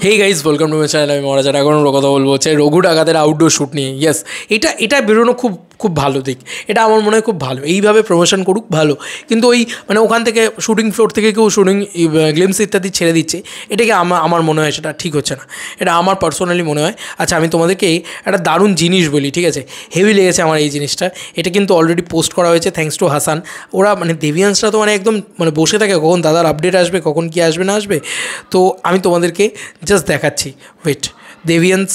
Hey guys, welcome to my channel. আমি মহারাজা। এখন আমরা কথা বলবো হচ্ছে রঘু ডাকাতের আউটডোর শ্যুট নিয়ে। ইয়েস, এটা বেরোনো খুব খুব ভালো দিক। এটা আমার মনে হয় খুব ভালো, এইভাবে প্রমোশন করুক ভালো। কিন্তু ওই মানে ওখান থেকে শুটিং ফ্লোর থেকে কেউ শুটিং গ্লিমস ইত্যাদি ছেড়ে দিচ্ছে, এটাকে আমার মনে হয় সেটা ঠিক হচ্ছে না। এটা আমার পার্সোনালি মনে হয়। আচ্ছা, আমি তোমাদেরকে একটা দারুণ জিনিস বলি, ঠিক আছে? হেভি লেগেছে আমার এই জিনিসটা। এটা কিন্তু অলরেডি পোস্ট করা হয়েছে, থ্যাঙ্কস টু হাসান। ওরা মানে দেভিয়ান্সরা তো মানে একদম মানে বসে থাকে কখন দাদার আপডেট আসবে, কখন কী আসবে না আসবে। তো আমি তোমাদেরকে জাস্ট দেখাচ্ছি, ওয়েট। দেভিয়ান্স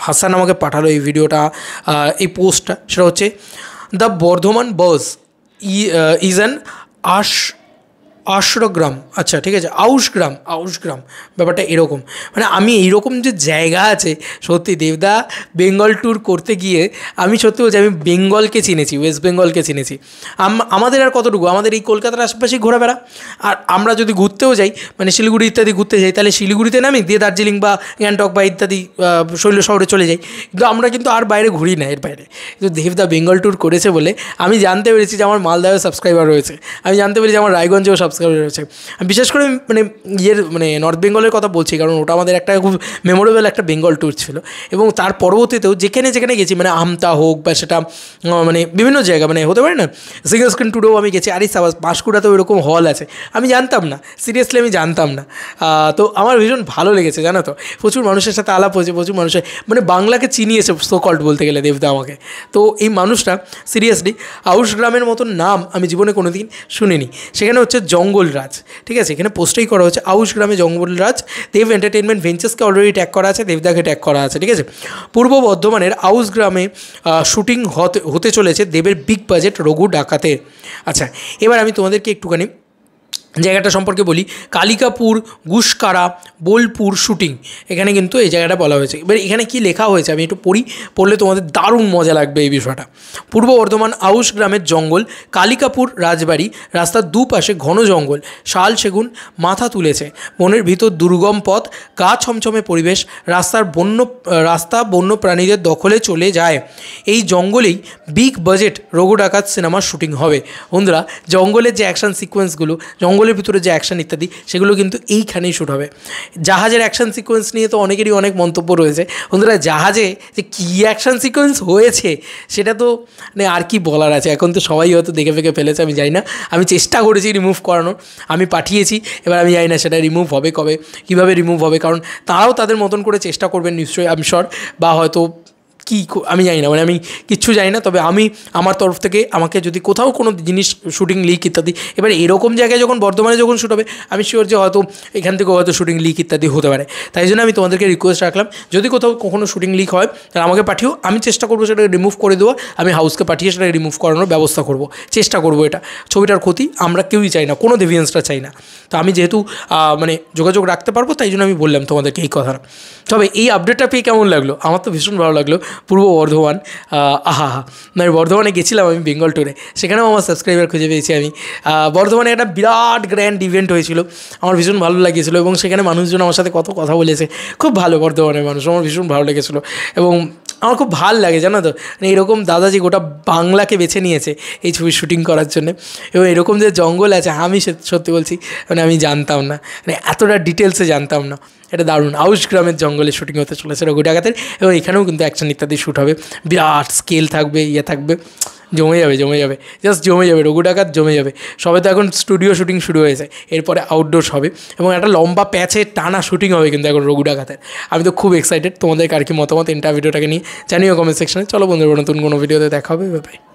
হাসান আমাকে পাঠালো এই ভিডিওটা, এই পোস্টটা। সেটা হচ্ছে the Bardhaman bus is an আশ্রগ্রাম। আচ্ছা ঠিক আছে, আউশগ্রাম ব্যাপারটা এরকম। মানে আমি এইরকম যে জায়গা আছে, সত্যি দেবদা বেঙ্গল ট্যুর করতে গিয়ে আমি সত্যি বলছি, আমি বেঙ্গলকে চিনেছি, ওয়েস্ট বেঙ্গলকে চিনেছি। আমাদের আর কতটুকু, আমাদের এই কলকাতার আশেপাশেই ঘোরাফেরা। আর আমরা যদি ঘুরতেও যাই, মানে শিলিগুড়ি ইত্যাদি ঘুরতে যাই, তাহলে শিলিগুড়িতে নামি, দিয়ে দার্জিলিং বা গ্যাংটক বা ইত্যাদি শৈল শহরে চলে যাই। কিন্তু আমরা কিন্তু আর বাইরে ঘুরি না, এর বাইরে। কিন্তু দেবদা বেঙ্গল ট্যুর করেছে বলে আমি জানতে পেরেছি যে আমার মালদায়ও সাবস্ক্রাইবার রয়েছে, আমি জানতে পেরেছি আমার রায়গঞ্জেও সাবস্ক্রাইবার রয়েছে। বিশেষ করে মানে নর্থ বেঙ্গলের কথা বলছি, কারণ ওটা আমাদের একটা খুব মেমোরেবল একটা বেঙ্গল ট্যুর ছিল। এবং তার পরবর্তীতেও যেখানে যেখানে গেছি, মানে আমতা হোক বা সেটা মানে বিভিন্ন জায়গা, মানে হতে পারে না সিঙ্গল স্ক্রিন ট্যুরেও আমি গেছি। আরে সাবাস, পাঁশকুড়াতেও এরকম হল আছে, আমি জানতাম না, সিরিয়াসলি আমি জানতাম না। তো আমার ভীষণ ভালো লেগেছে, জানো তো। প্রচুর মানুষের সাথে আলাপ হয়েছে, প্রচুর মানুষের মানে বাংলাকে চিনিয়েছে সোকল্ড বলতে গেলে দেবদা আমাকে। তো এই মানুষটা সিরিয়াসলি আউশ গ্রামের মতন নাম আমি জীবনে কোনো দিন শুনিনি। সেখানে হচ্ছে জঙ্গলরাজ, ঠিক আছে? এখানে পোস্টেই করা হচ্ছে আউশ গ্রামে জঙ্গলরাজ। দেব এন্টারটেনমেন্ট ভেঞ্চার্সকে অলরেডি ট্যাগ করা আছে, দেবদাকে ট্যাগ করা আছে, ঠিক আছে? পূর্ব বর্ধমানের আউশ গ্রামে শুটিং হতে চলেছে দেবের বিগ বাজেট রঘু ডাকাতের। আচ্ছা, এবার আমি তোমাদেরকে একটুখানি জায়গাটা সম্পর্কে বলি। কালিকাপুর, গুসকারা, বোলপুর শুটিং, এখানে কিন্তু এই জায়গাটা বলা হয়েছে। এবার এখানে কি লেখা হয়েছে আমি একটু পড়লে তোমাদের দারুণ মজা লাগবে এই বিষয়টা। পূর্ব বর্ধমান আউশ গ্রামের জঙ্গল, কালিকাপুর রাজবাড়ি, রাস্তার দুপাশে ঘন জঙ্গল, শাল সেগুন মাথা তুলেছে, বনের ভিতর দুর্গম পথ, গা ছমছমে পরিবেশ, রাস্তা বন্য প্রাণীদের দখলে চলে যায়। এই জঙ্গলেই বিগ বাজেট রঘু ডাকাত সিনেমার শুটিং হবে। বন্ধুরা, জঙ্গলের যে অ্যাকশন সিকোয়েন্সগুলো, জঙ্গলের ভিতরে যে অ্যাকশন ইত্যাদি, সেগুলো কিন্তু এইখানেই শ্যুট হবে। জাহাজের অ্যাকশন সিকোয়েন্স নিয়ে তো অনেকেরই অনেক মন্তব্য রয়েছে। বন্ধুরা, জাহাজে যে কী অ্যাকশন সিকোয়েন্স হয়েছে সেটা তো মানে আর কি বলার আছে। এখন তো সবাই হয়তো দেখে ফেলেছে, আমি জানি না। আমি চেষ্টা করেছি রিমুভ করানোর, আমি পাঠিয়েছি, এবার আমি জানি না সেটা রিমুভ হবে কবে, কীভাবে রিমুভ হবে। কারণ তারাও তাদের মতন করে চেষ্টা করবেন নিশ্চয়ই, আমি শিওর। বা হয়তো কী আমি জানি না, মানে আমি কিচ্ছু জানি না। তবে আমি আমার তরফ থেকে আমাকে যদি কোথাও কোনো জিনিস শুটিং লিক ইত্যাদি, এবার এরকম জায়গায় যখন বর্ধমানে যখন শ্যুট হবে, আমি শিওর যে হয়তো এখান থেকেও হয়তো শুটিং লিক ইত্যাদি হতে পারে। তাই জন্য আমি তোমাদেরকে রিকোয়েস্ট রাখলাম, যদি কোথাও কখনো শুটিং লিক হয় তাহলে আমাকে পাঠিও, আমি চেষ্টা করবো সেটাকে রিমুভ করে দেওয়া। আমি হাউসকে পাঠিয়ে সেটাকে রিমুভ করানোর ব্যবস্থা করব, চেষ্টা করবো। এটা ছবিটার ক্ষতি আমরা কেউই চাই না, কোনো দেভিয়েন্সটা চাই না। তো আমি যেহেতু মানে যোগাযোগ রাখতে পারবো, তাই জন্য আমি বললাম তোমাদেরকে এই কথাটা। তবে এই আপডেটটা পেয়ে কেমন লাগলো? আমার তো ভীষণ ভালো লাগলো। পূর্ব বর্ধমান, মানে বর্ধমানে গেছিলাম আমি বেঙ্গল ট্যুরে, সেখানেও আমার সাবস্ক্রাইবার খুঁজে পেয়েছি আমি। বর্ধমানে একটা বিরাট গ্র্যান্ড ইভেন্ট হয়েছিল, আমার ভীষণ ভালো লাগিয়েছিলো। এবং সেখানে মানুষজন আমার সাথে কত কথা বলেছে, খুব ভালো বর্ধমানের মানুষ, আমার ভীষণ ভালো লেগেছিলো। এবং আমার খুব ভালো লাগে, জানো তো, মানে এরকম দাদাজি গোটা বাংলাকে বেছে নিয়েছে এই ছবির শ্যুটিং করার জন্য। এবং এরকম যে জঙ্গল আছে, আমি সত্যি বলছি মানে আমি জানতাম না, মানে এতটা ডিটেলসে জানতাম না। এটা দারুণ। আউশ গ্রামের জঙ্গলে শুটিং হতে চলেছে রঘু ডাকাতের। এবং এখানেও কিন্তু অ্যাকশন ইত্যাদি শ্যুট হবে, বিরাট স্কেল থাকবে, থাকবে, জমে যাবে, জাস্ট জমে যাবে, রঘু ডাকাত জমে যাবে। সবে তো এখন স্টুডিও শুটিং শুরু হয়েছে, এরপরে আউটডোরস হবে এবং একটা লম্বা প্যাচে টানা শুটিং হবে কিন্তু এখন রঘু ডাকাতের। আমি তো খুব এক্সাইটেড। তোমাদের আর কি মতামত ভিডিওটাকে নিয়ে জানিও কমেন্ট সেকশনে। চলো বন্ধুরা, নতুন কোনো ভিডিওতে দেখা হবে, বাই।